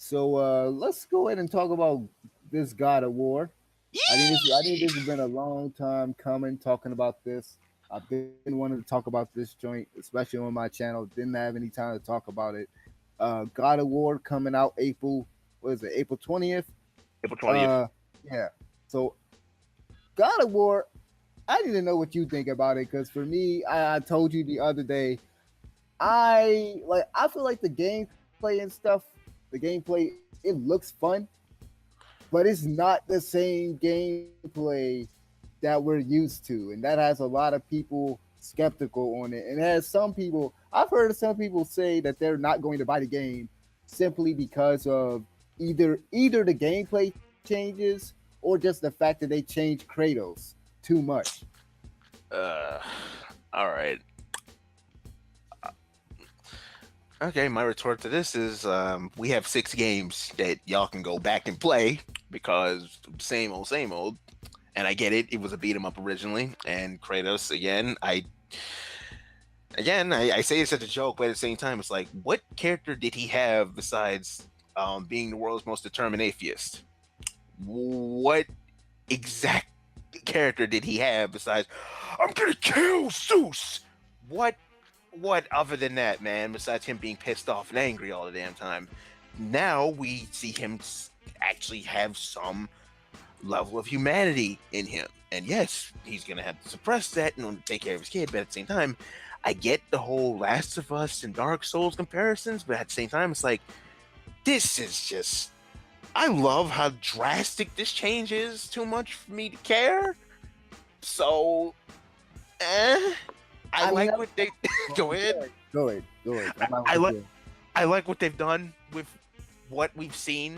So let's go ahead and talk about this God of War. I think this has been a long time coming talking about this. I've been wanting to talk about this joint, especially on my channel. Didn't have any time to talk about it. God of War coming out April. What is it? April 20th. April 20th. Yeah. So God of War. I need to know what you think about it because for me, I told you the other day, I feel like the gameplay and stuff, the gameplay it looks fun, but it's not the same gameplay that we're used to, and that has a lot of people skeptical on it. And it has some people, I've heard some people say that they're not going to buy the game simply because of either the gameplay changes or just the fact that they change Kratos too much. Uh, all right. Okay, my retort to this is we have 6 games that y'all can go back and play because same old, same old. And I get it; it was a beat 'em up originally, and Kratos again. I say it's such a joke, but at the same time, it's like, what character did he have besides being the world's most determined atheist? What exact character did he have besides I'm gonna kill Zeus? What other than that, man, besides him being pissed off and angry all the damn time? Now we see him actually have some level of humanity in him. And yes, he's gonna have to suppress that and take care of his kid, but at the same time, I get the whole Last of Us and Dark Souls comparisons, but at the same time, it's like, this is just, I love how drastic this change is, too much for me to care. So, I I mean, like what they go ahead. Go ahead. I like I like what they've done with what we've seen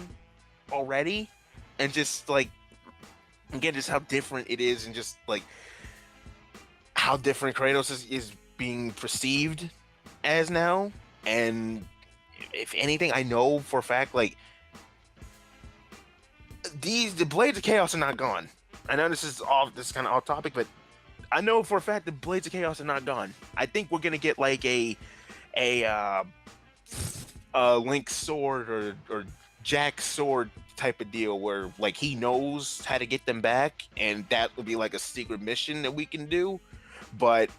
already, and just like again, just how different it is, and just like how different Kratos is being perceived as now. And if anything, I know for a fact, like the Blades of Chaos are not gone. I know this is kind of off topic, but I know for a fact the Blades of Chaos are not gone. I think we're gonna get like a Link's sword or Jack's sword type of deal where like he knows how to get them back, and that would be like a secret mission that we can do. But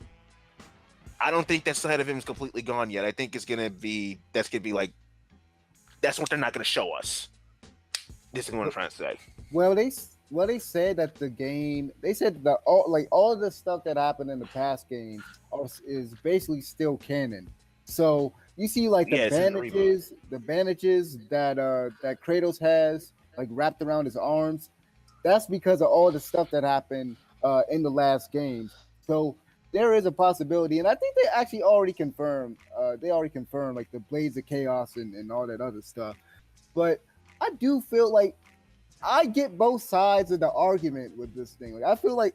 I don't think that side of him is completely gone yet. I think that's gonna be like that's what they're not gonna show us. This is what I'm trying to say. Well, they said that the game. They said that all of the stuff that happened in the past games is basically still canon. So you see, like Yeah, it's in the reboot. the bandages that Kratos has, like wrapped around his arms. That's because of all the stuff that happened in the last games. So there is a possibility, and I think they actually already confirmed. They already confirmed like the Blades of Chaos and all that other stuff. But I do feel like I get both sides of the argument with this thing. Like I feel like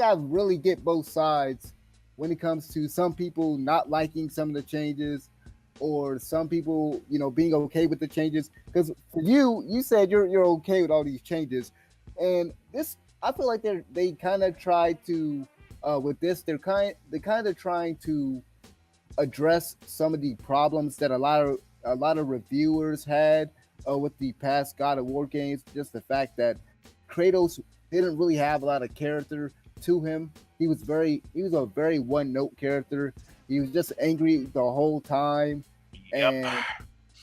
I really get both sides when it comes to some people not liking some of the changes or some people, being okay with the changes. Because for you, you said you're okay with all these changes. And this I feel like they kind of try to with this, they kind of trying to address some of the problems that a lot of reviewers had with the past God of War games. Just the fact that Kratos didn't really have a lot of character to him. He was a very one note character. He was just angry the whole time, Yep. and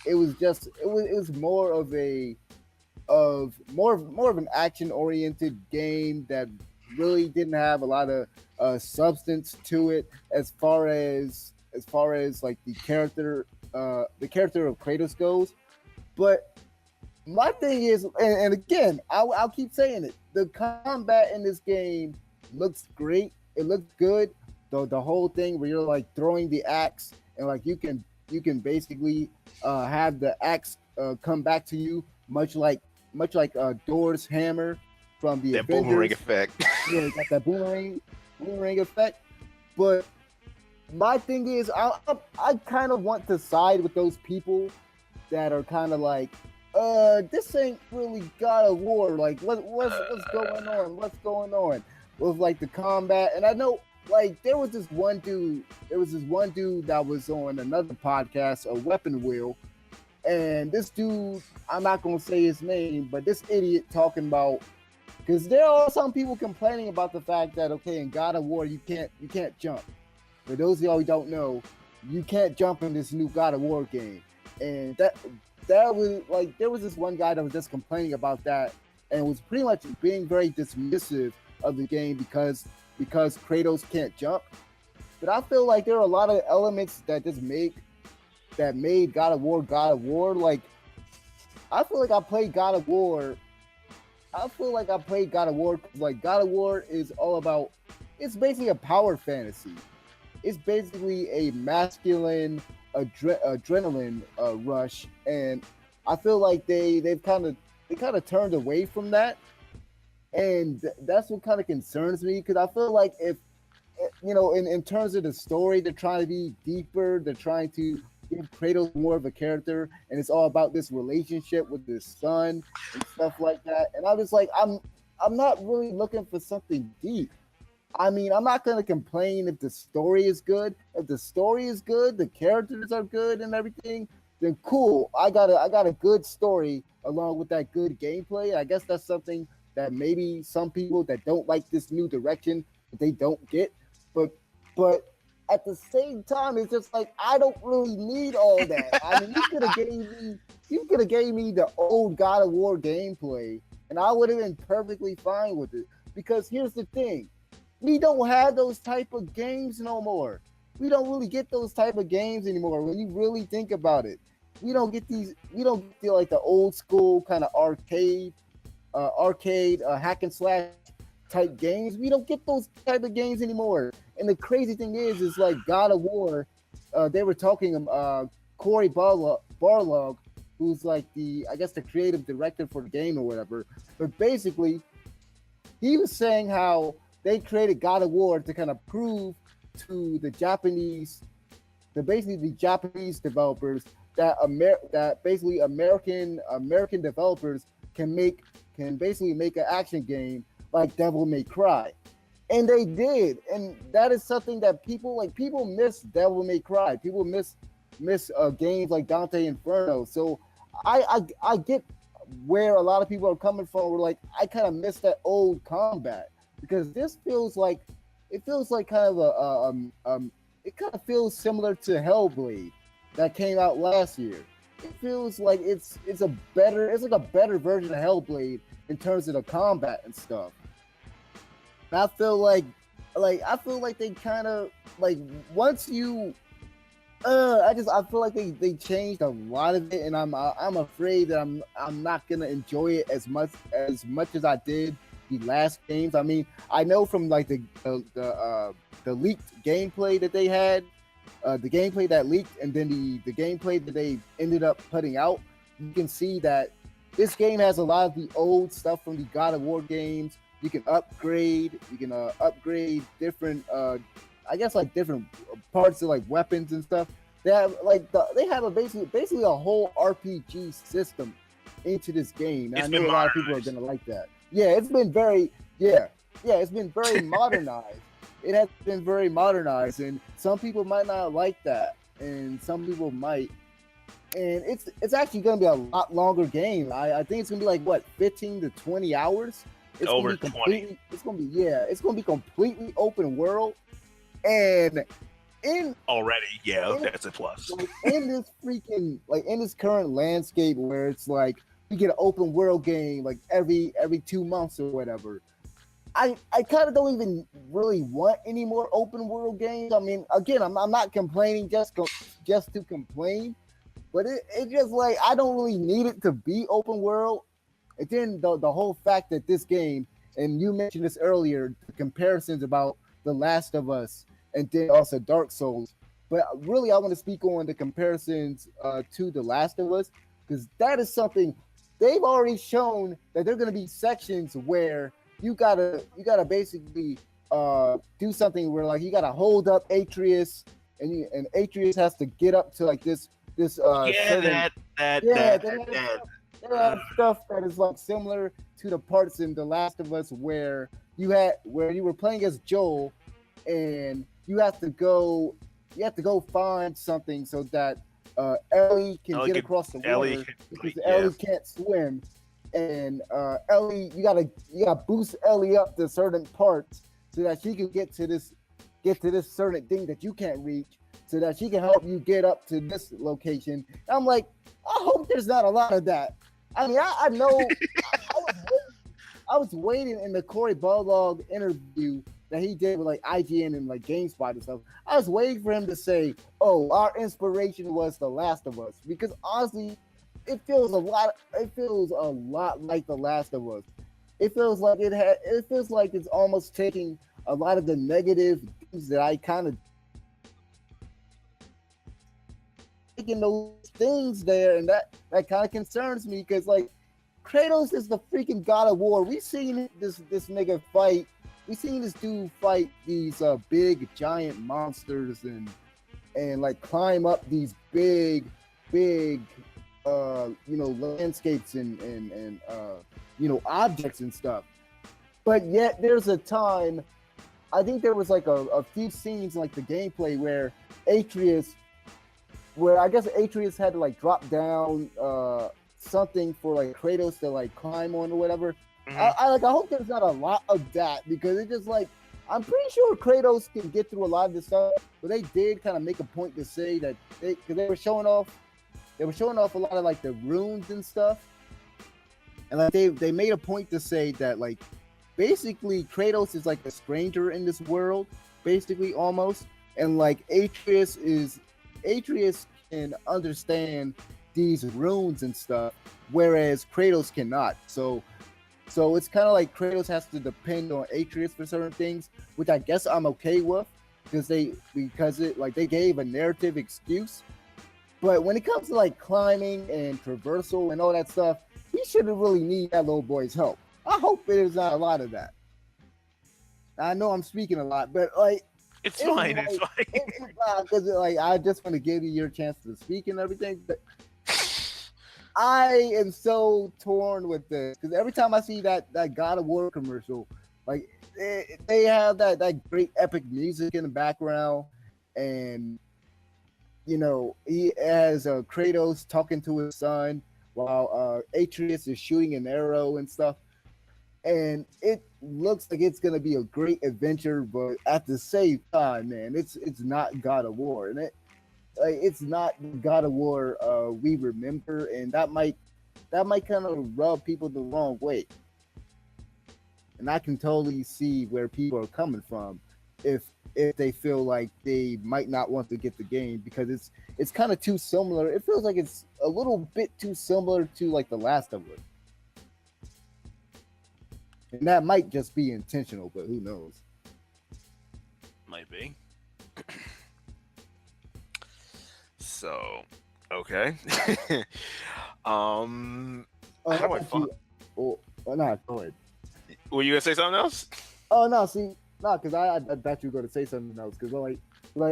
it was more of an action oriented game that really didn't have a lot of substance to it as far as like the character of Kratos goes. But my thing is, and again, I'll keep saying it. The combat in this game looks great. It looks good. The whole thing where you're like throwing the axe and like you can basically have the axe come back to you, much like Thor's hammer from the That boomerang Avengers. effect. Yeah, it got that boomerang effect. But my thing is, I kind of want to side with those people that are kind of like, this ain't really God of War. Like, what's going on? What's going on with like the combat? And I know, like, there was this one dude that was on another podcast, a Weapon Wheel, And this dude, I'm not gonna say his name, but this idiot talking about, because there are some people complaining about the fact that, okay, in God of War you can't jump. For those of y'all who don't know, you can't jump in this new God of War game, and that was like, there was this one guy that was just complaining about that and was pretty much being very dismissive of the game because Kratos can't jump. But I feel like there are a lot of elements that made God of War God of War. Like, I feel like I played God of War. I feel like I played God of War because, like, God of War is all about. It's basically a power fantasy. It's basically a masculine adrenaline rush, and I feel like they kind of turned away from that, and that's what kind of concerns me because I feel like if in terms of the story, they're trying to be deeper. They're trying to give Kratos more of a character, and it's all about this relationship with his son and stuff like that. And I was like, I'm not really looking for something deep. I mean, I'm not gonna complain if the story is good. If the story is good, the characters are good and everything, then cool. I got a good story along with that good gameplay. I guess that's something that maybe some people that don't like this new direction they don't get. But but at the same time, it's just like I don't really need all that. I mean, you could have gave me the old God of War gameplay, and I would have been perfectly fine with it. Because here's the thing, we don't have those type of games no more. We don't really get those type of games anymore. When you really think about it, we don't get these. We don't get like the old school kind of arcade hack and slash type games. We don't get those type of games anymore. And the crazy thing is like God of War. They were talking. Corey Barlog, who's like I guess the creative director for the game or whatever. But basically, he was saying how they created God of War to kind of prove to basically the Japanese developers that basically American developers can basically make an action game like Devil May Cry, and they did, and that is something that people miss Devil May Cry, people miss games like Dante Inferno. So I get where a lot of people are coming from. We're like, I kind of miss that old combat because this feels like kind of it kind of feels similar to Hellblade that came out last year. It feels like it's like a better version of Hellblade in terms of the combat and stuff. And I feel like they kind of like once you I feel like they changed a lot of it, and I'm afraid that I'm not gonna enjoy it as much as I did the last games. I mean, I know from like the leaked gameplay that they had, the gameplay that leaked, and then the gameplay that they ended up putting out. You can see that this game has a lot of the old stuff from the God of War games. You can upgrade. You can upgrade different, I guess like different parts of like weapons and stuff. They have basically a whole RPG system into this game. And I know a lot of people are gonna like that. Yeah, it's been very it's been very modernized. It has been very modernized, and some people might not like that, and some people might. And it's actually going to be a lot longer game. I think it's going to be like what 15 to 20 hours. It's over 20. It's going to be it's going to be completely open world, and that's a plus. Like, in this in this current landscape where it's like we get an open world game like every 2 months or whatever. I kind of don't even really want any more open world games. I mean, again, I'm not complaining just to complain, but it just like I don't really need it to be open world. And then the whole fact that this game, and you mentioned this earlier, the comparisons about The Last of Us and then also Dark Souls. But really, I want to speak on the comparisons to The Last of Us because that is something they've already shown that there are going to be sections where you gotta basically do something where like you gotta hold up Atreus, and Atreus has to get up to like this certain, they have stuff that is like similar to the parts in The Last of Us where you were playing as Joel, and you have to go find something so that Ellie can Ellie get could, across the Ellie, water because like, yeah. Ellie can't swim, and Ellie, you gotta boost Ellie up to certain parts so that she can get to this certain thing that you can't reach, so that she can help you get up to this location. And I'm like, I hope there's not a lot of that. I mean, I know I was waiting in the Corey Barlog interview that he did with like IGN and like GameSpot and stuff. I was waiting for him to say, "Oh, our inspiration was The Last of Us," because honestly, it feels a lot. It feels a lot like The Last of Us. It feels like It feels like it's almost taking a lot of the negative things that I kind of taking those things there, and that kind of concerns me because like Kratos is the freaking god of war. We seen this nigga fight. We seen this dude fight these big giant monsters and like climb up these big landscapes and objects and stuff. But yet there's a time, I think there was like a few scenes in like the gameplay where I guess Atreus had to like drop down something for like Kratos to like climb on or whatever. I hope there's not a lot of that, because it's just like, I'm pretty sure Kratos can get through a lot of this stuff, but they did kind of make a point to say that because they were showing off a lot of like the runes and stuff, and like they made a point to say that like basically Kratos is like a stranger in this world, basically almost, and like Atreus can understand these runes and stuff, whereas Kratos cannot. So it's kind of like Kratos has to depend on Atreus for certain things, which I guess I'm okay with, because they gave a narrative excuse. But when it comes to like climbing and traversal and all that stuff, he shouldn't really need that little boy's help. I hope there's not a lot of that. I know I'm speaking a lot, but like It's fine. like, It's fine. because like I just want to give you your chance to speak and everything. But I am so torn with this because every time I see that God of War commercial, like they have that great epic music in the background, and he has Kratos talking to his son while Atreus is shooting an arrow and stuff, and it looks like it's gonna be a great adventure, but at the same time, man, it's not God of War, and it's not God of War we remember, and that might kind of rub people the wrong way. And I can totally see where people are coming from if they feel like they might not want to get the game because it's kind of too similar. It feels like it's a little bit too similar to like The Last of Us. And that might just be intentional, but who knows? Might be. So, okay. How do I find? No, go ahead. Were you gonna say something else? Oh no, see, no, because I thought you were going to say something else. Because like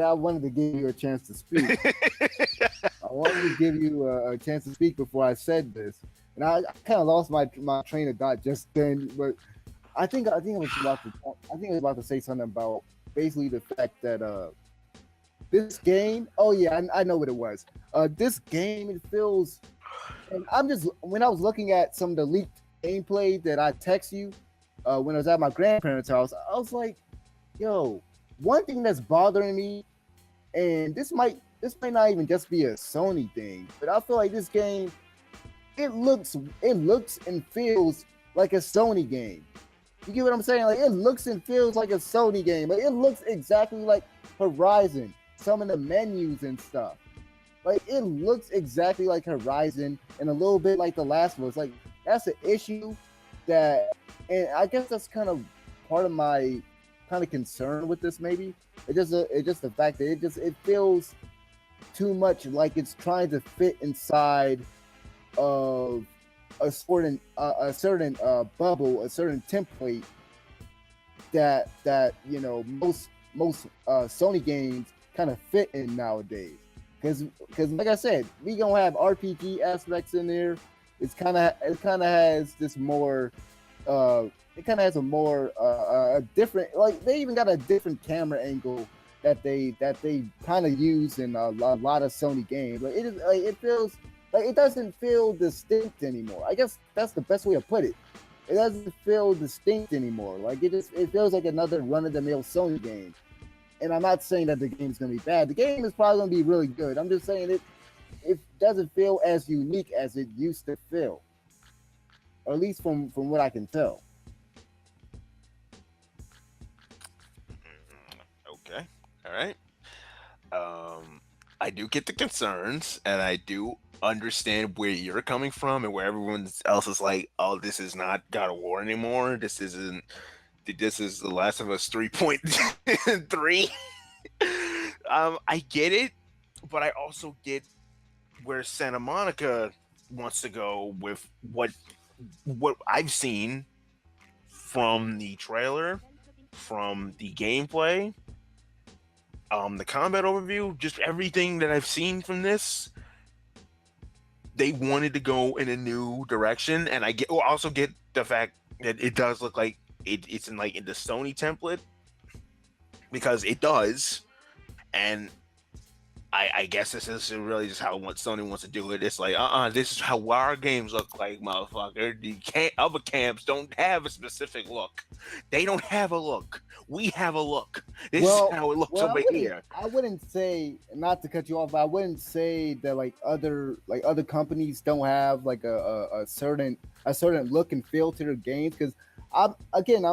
I wanted to give you a chance to speak. I wanted to give you a chance to speak before I said this, and I kind of lost my train of thought just then. But I think I was about to say something about basically the fact that this game. Oh yeah, I know what it was. This game, it feels, and when I was looking at some of the leaked gameplay that I text you when I was at my grandparents' house, I was like, yo, one thing that's bothering me, and this might not even just be a Sony thing, but I feel like this game, it looks and feels like a Sony game. You get what I'm saying? Like, it looks and feels like a Sony game. Like, it looks exactly like Horizon, some of the menus and stuff. Like, it looks exactly like Horizon and a little bit like The Last of Us. Like, that's an issue that, and I guess that's kind of part of my kind of concern with this. Maybe it's just the fact that it feels too much like it's trying to fit inside of a certain bubble, a certain template that most Sony games kind of fit in nowadays. Because like I said, we gonna have RPG aspects in there. It kind of has this more. It kind of has a more a different, like they even got a different camera angle that they kind of use in a lot of Sony games. Like it is, like it feels like it doesn't feel distinct anymore. I guess that's the best way to put it. It doesn't feel distinct anymore. Like it feels like another run of the mill Sony game. And I'm not saying that the game's gonna be bad. The game is probably gonna be really good. I'm just saying it doesn't feel as unique as it used to feel, or at least from what I can tell. Okay. All right. I do get the concerns, and I do understand where you're coming from, and where everyone else is like, "Oh, this is not God of War anymore. This isn't. This is The Last of Us 3.3." I get it, but I also get where Santa Monica wants to go with what I've seen from the trailer, from the gameplay, the combat overview, just everything that I've seen from this. They wanted to go in a new direction, and also get the fact that it does look like it's in the Sony template, because it does, and I guess this is really just how what Sony wants to do it. It's like, this is how our games look like, motherfucker. Other camps don't have a specific look. They don't have a look. We have a look. This is how it looks over here. I wouldn't say, not to cut you off, but I wouldn't say that like other companies don't have like a certain look and feel to their games. Because I'm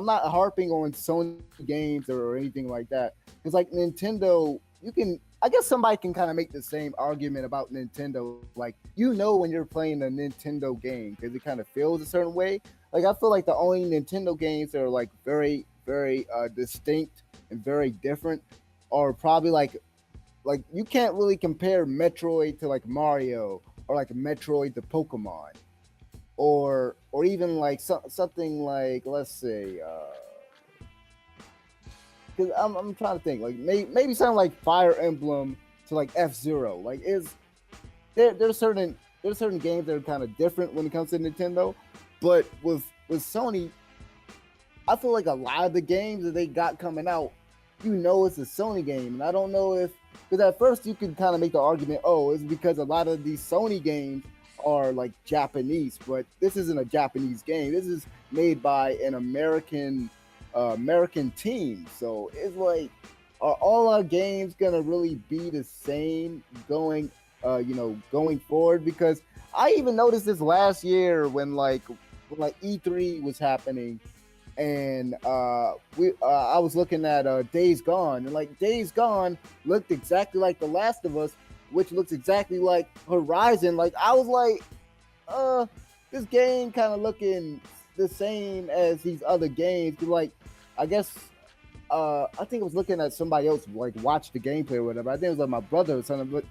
not harping on Sony games or anything like that. Because like Nintendo, you can, I guess somebody can kind of make the same argument about Nintendo. Like, when you're playing a Nintendo game because it kind of feels a certain way. Like, I feel like the only Nintendo games that are like very, very distinct and very different are probably like you can't really compare Metroid to like Mario, or like Metroid to Pokemon, or even like something like, let's say, because I'm trying to think, like maybe something like Fire Emblem to like F-Zero. Like, there's certain games that are kind of different when it comes to Nintendo, but with Sony, I feel like a lot of the games that they got coming out, it's a Sony game, and I don't know if, because at first you could kind of make the argument, oh, it's because a lot of these Sony games are like Japanese, but this isn't a Japanese game. This is made by an American team. So it's like, are all our games gonna really be the same going forward? Because I even noticed this last year when E3 was happening, and I was looking at Days Gone, and like Days Gone looked exactly like The Last of Us, which looks exactly like Horizon. Like, I was like, this game kind of looking the same as these other games. Like, I guess I think I was looking at somebody else like watch the gameplay or whatever. I think it was like my brother or something. But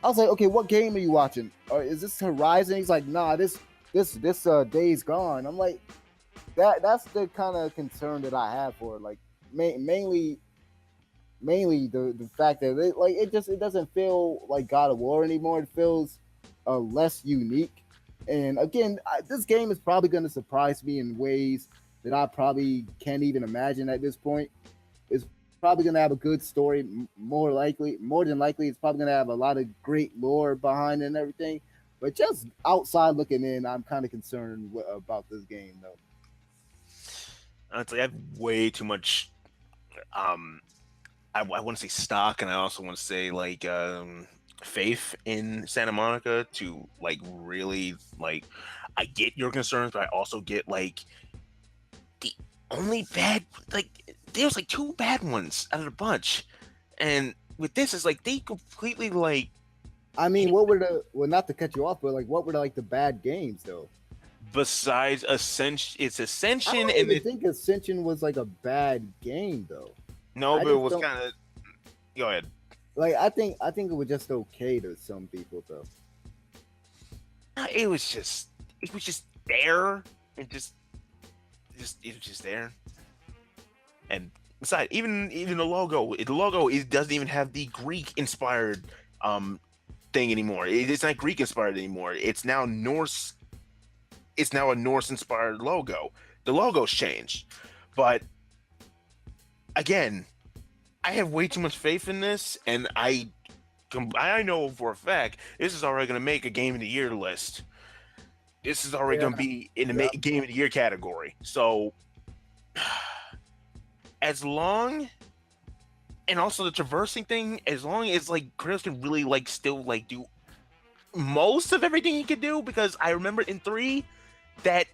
I was like, okay, what game are you watching? Or is this Horizon? He's like, nah, this Days Gone. I'm like, that's the kind of concern that I have for it. Like, mainly the fact that it doesn't feel like God of War anymore. It feels less unique. And again, this game is probably going to surprise me in ways that I probably can't even imagine at this point. It's probably going to have a good story. More than likely, it's probably going to have a lot of great lore behind it and everything. But just outside looking in, I'm kind of concerned about this game, though. Honestly, I have way too much. I want to say stock, and I also want to say like faith in Santa Monica to like really like. I get your concerns, but I also get like the only bad, like there's like two bad ones out of the bunch, and with this it's like they completely like. I mean, what were not to cut you off, but like, what were the bad games though? Besides Ascension, it's I Ascension, don't and even think Ascension was like a bad game though. no, I but it just was don't kind of. Go ahead. like. I think it was just okay to some people though. It was just there, and just it was just there. And besides, even the logo, it doesn't even have the Greek inspired thing anymore. It's not Greek inspired anymore. It's now Norse. It's now a Norse inspired logo. The logo's changed, but again, I have way too much faith in this, and I know for a fact this is already going to make a game of the year list. This is already Yeah, going to be in the yeah. game of the year category. So as long, and also the traversing thing, as long as like Kratos can really like still like do most of everything he could do, because I remember in 3 that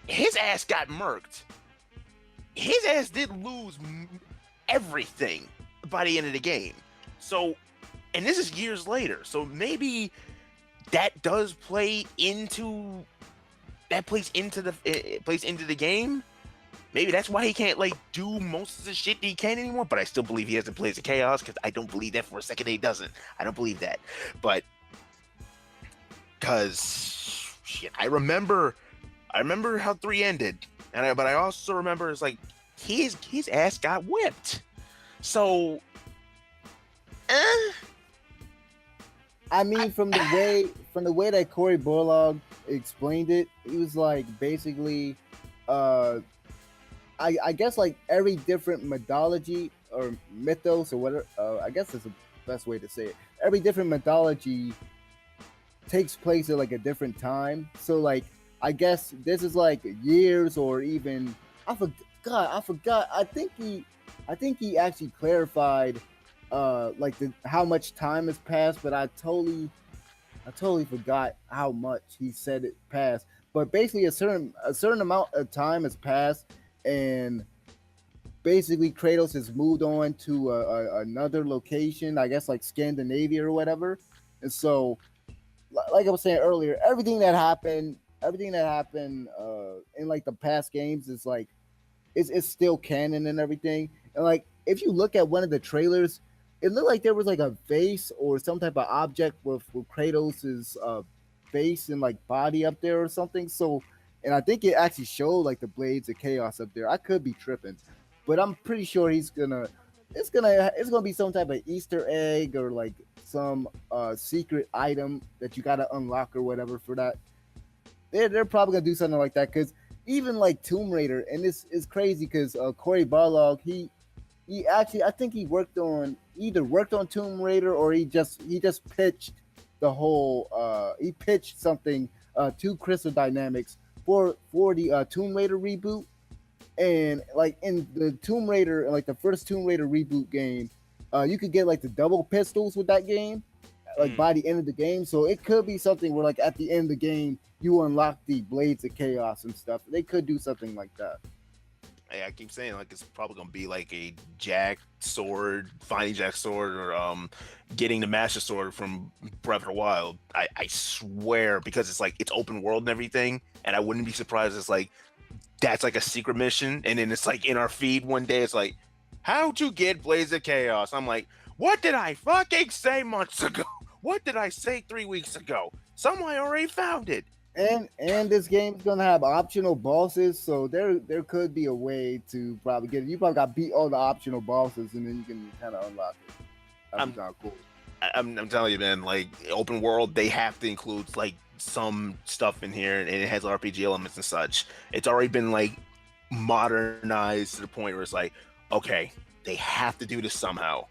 his ass got murked. His ass did lose everything by the end of the game. So, and this is years later. So maybe that does play into plays into the game. Maybe that's why he can't like do most of the shit that he can anymore. But I still believe he has to play as a chaos, because I don't believe that for a second that he doesn't. I don't believe that. But because shit, I remember how 3 ended, but I also remember it's like his ass got whipped. So, eh, I mean, from the way that Cory Borlog explained it, he was like basically, uh, I guess like every different mythology or mythos or whatever. I guess is the best way to say it. Every different mythology takes place at like a different time. So like I guess this is like years or even I forgot. I forgot. I think he actually clarified like how much time has passed, but I totally forgot how much he said it passed. But basically, a certain amount of time has passed, and basically Kratos has moved on to another location. I guess like Scandinavia or whatever. And so, like I was saying earlier, everything that happened in like the past games is like it's still canon and everything. And like if you look at one of the trailers, it looked like there was like a vase or some type of object with Kratos's face and like body up there or something. So, and I think it actually showed like the blades of chaos up there. I could be tripping, but I'm pretty sure it's gonna be some type of Easter egg or like some secret item that you gotta unlock or whatever for that. They're probably gonna do something like that because even like Tomb Raider, and this is crazy because Cory Barlog, he actually I think he worked on Tomb Raider or he just pitched the whole he pitched something to Crystal Dynamics for the Tomb Raider reboot. And like in the Tomb Raider, like the first Tomb Raider reboot game, you could get like the double pistols with that game, like mm, by the end of the game. So it could be something where like at the end of the game you unlock the blades of chaos and stuff. They could do something like that. I keep saying like it's probably gonna be like a Jack sword, finding Jack sword, or getting the Master Sword from Breath of the Wild. I swear, because it's like it's open world and everything, and I wouldn't be surprised if it's like that's like a secret mission, and then it's like in our feed one day it's like how to get Blades of Chaos. I'm like, what did I fucking say months ago? What did I say 3 weeks ago? Someone already found it. And this game's gonna have optional bosses, so there could be a way to probably get it. You probably got to beat all the optional bosses, and then you can kind of unlock it. That'd be I'm kind of cool. I'm telling you, man. Like open world, they have to include like some stuff in here, and it has RPG elements and such. It's already been like modernized to the point where it's like, okay, they have to do this somehow.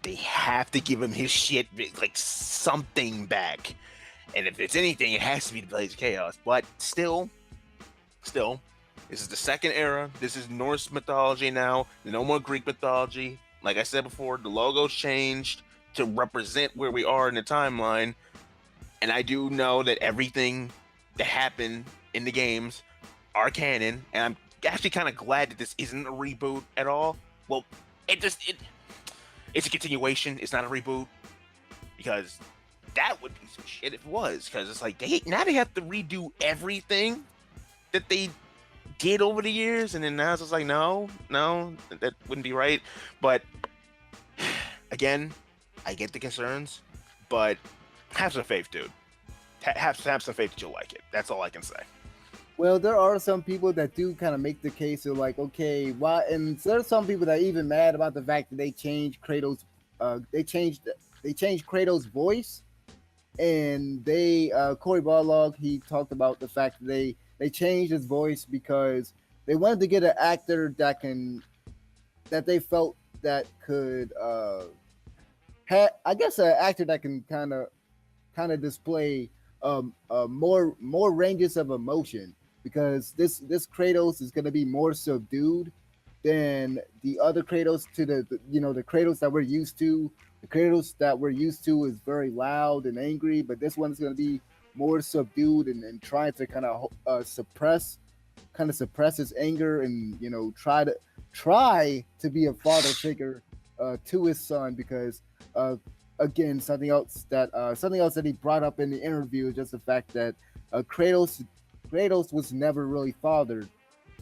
They have to give him his shit, like something back. And if it's anything, it has to be the Blades of Chaos. But still, this is the second era. This is Norse mythology now. No more Greek mythology. Like I said before, the logo's changed to represent where we are in the timeline. And I do know that everything that happened in the games are canon. And I'm actually kind of glad that this isn't a reboot at all. Well, it's a continuation. It's not a reboot, because that would be some shit if it was. Because it's like now they have to redo everything that they did over the years, and then now it's just like no, that wouldn't be right. But again, I get the concerns, but have some faith, dude. Have some faith that you'll like it. That's all I can say. Well, there are some people that do kind of make the case of like, okay, why? And there's some people that are even mad about the fact that they changed Kratos. They changed Kratos' voice, and Cory Barlog he talked about the fact that they changed his voice because they wanted to get an actor that they felt that could I guess an actor that can kind of display more ranges of emotion, because this Kratos is going to be more subdued than the other Kratos, to the Kratos that we're used to. The Kratos that we're used to is very loud and angry, but this one is going to be more subdued, and trying to suppress his anger, and try to be a father figure to his son, because uh, again, something else that he brought up in the interview is just the fact that Kratos was never really fathered,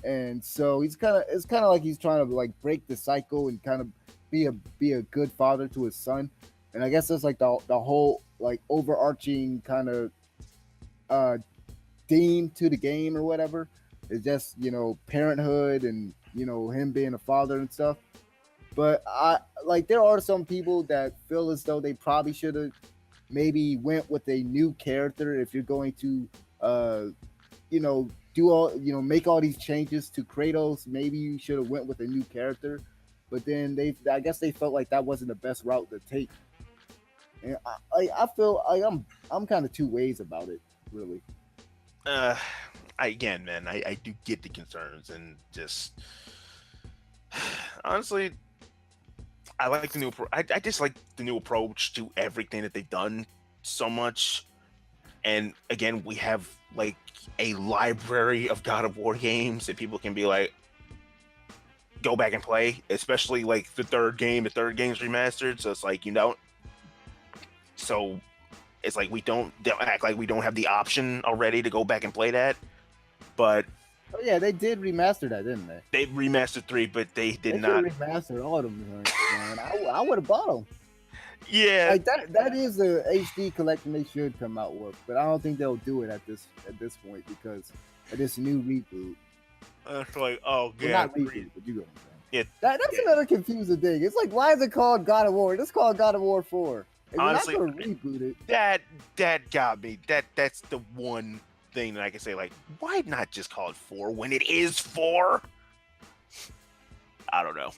and so it's kind of like he's trying to like break the cycle and kind of be a good father to his son. And I guess that's like the whole like overarching kind of uh theme to the game or whatever. It's just parenthood, and him being a father and stuff. But I like there are some people that feel as though they probably should have maybe went with a new character. If you're going to do all make all these changes to Kratos, maybe you should have went with a new character. But then I guess they felt like that wasn't the best route to take. And I feel like I'm kind of two ways about it, really. uh again, man, I do get the concerns, and just honestly, I like the I just like the new approach to everything that they've done so much. And again, we have like a library of God of War games that people can be like, go back and play, especially like the third game. The third game's remastered, so it's like, so it's like don't act like we don't have the option already to go back and play that. But Oh yeah, they did remaster that, didn't they? they remastered 3, but they did They should not. have remastered all of them, man. I would have bought them. Yeah, Like that is a HD collection they should come out with, but I don't think they'll do it at this point because of this new reboot. it's like, oh Well, yeah, not reboot, but you know what I'm saying. yeah. That's Yeah. another confusing thing. It's like, why is it called God of War? It's called God of War 4. If you're not Honestly, gonna reboot it, that got me. That's the one thing that I can say. Like, why not just call it 4 when it is 4? I don't know.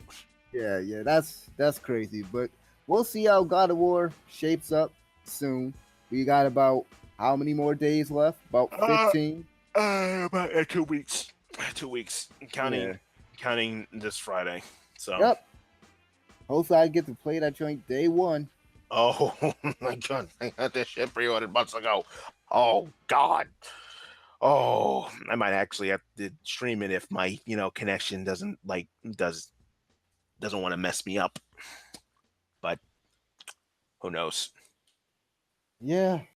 yeah, that's crazy. But we'll see how God of War shapes up soon. We got about how many more days left? About Uh, 15. about 2 weeks. 2 weeks, Yeah. counting this Friday. So, Yep. Hopefully I get to play that joint day one. oh my god, I got this shit pre-ordered months ago. Oh god. Oh, I might actually have to stream it if my connection doesn't want to mess me up. But who knows? Yeah.